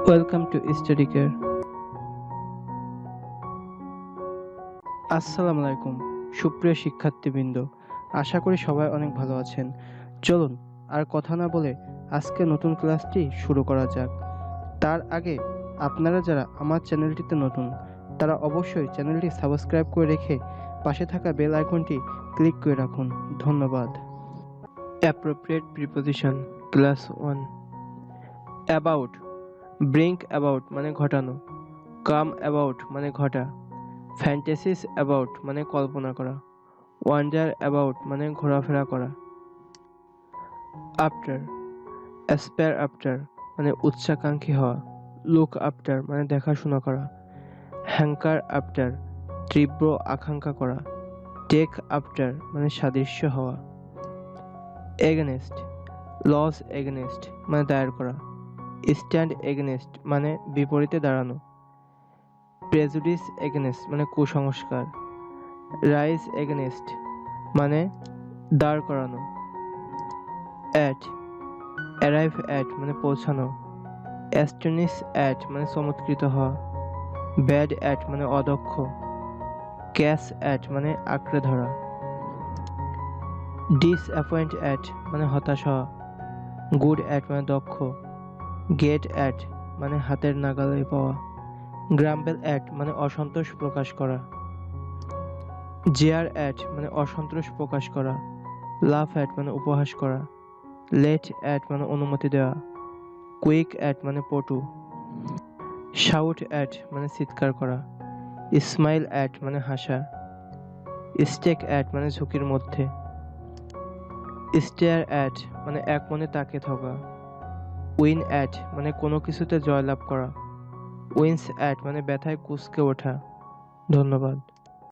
Welcome to study care. আসসালামু আলাইকুম সুপ্রিয় শিক্ষার্থীবৃন্দ, আশা করি সবাই অনেক ভালো আছেন। চলুন আর কথা না বলে আজকে নতুন ক্লাসটি শুরু করা যাক। তার আগে আপনারা যারা আমার চ্যানেলটিতে নতুন তারা অবশ্যই চ্যানেলটি সাবস্ক্রাইব করে রেখে পাশে থাকা বেল আইকনটি ক্লিক করে রাখুন। ধন্যবাদ। Appropriate preposition class 1। About, brink about মানে ঘটানো, কাম অ্যাবাউট মানে ঘটা, ফ্যান্টাসিস অ্যাবাউট মানে কল্পনা করা, ওয়ান্ডার অ্যাবাউট মানে ঘোরাফেরা করা। আফটার, অ্যাসপায়ার আফটার মানে উচ্চাকাঙ্ক্ষী হওয়া, লুক আফটার মানে দেখাশোনা করা, হ্যাঙ্কার আফটার তীব্র আকাঙ্ক্ষা করা, টেক আফটার মানে সাদৃশ্য হওয়া। এগেনেস্ট, লস এগেনেস্ট মানে দায়ের করা, স্ট্যান্ড এগেনেস্ট মানে বিপরীতে দাঁড়ানো, প্রেজুডিস এগেনেস্ট মানে কুসংস্কার, রাইজ এগেনেস্ট মানে দাঁড় করানো। অ্যাট, অ্যারাইভ অ্যাট মানে পৌঁছানো, অ্যাস্টনিশ অ্যাট মানে চমৎকৃত হওয়া, ব্যাড অ্যাট মানে অদক্ষ, ক্যাচ অ্যাট মানে আঁকড়ে ধরা, ডিসঅ্যাপয়েন্ট অ্যাট মানে হতাশ হওয়া, গুড অ্যাট মানে দক্ষ, গেট অ্যাট মানে হাতের নাগালে পাওয়া, গ্রাম্বেল অ্যাট মানে অসন্তোষ প্রকাশ করা, জেয়ার অ্যাট মানে অসন্তোষ প্রকাশ করা, লাফ অ্যাট মানে উপহাস করা, লেট অ্যাট মানে অনুমতি দেওয়া, কুইক অ্যাট মানে পটু, শাউট অ্যাট মানে চিৎকার করা, স্মাইল অ্যাট মানে হাসা, স্টেক অ্যাট মানে ঝুঁকির মধ্যে, স্টেয়ার অ্যাট মানে এক মনে তাকে থাকা, উইন অ্যাট মানে কোনো কিছুতে জয়লাভ করা, উইন্স অ্যাট মানে ব্যথায় কুঁচকে ওঠা। ধন্যবাদ।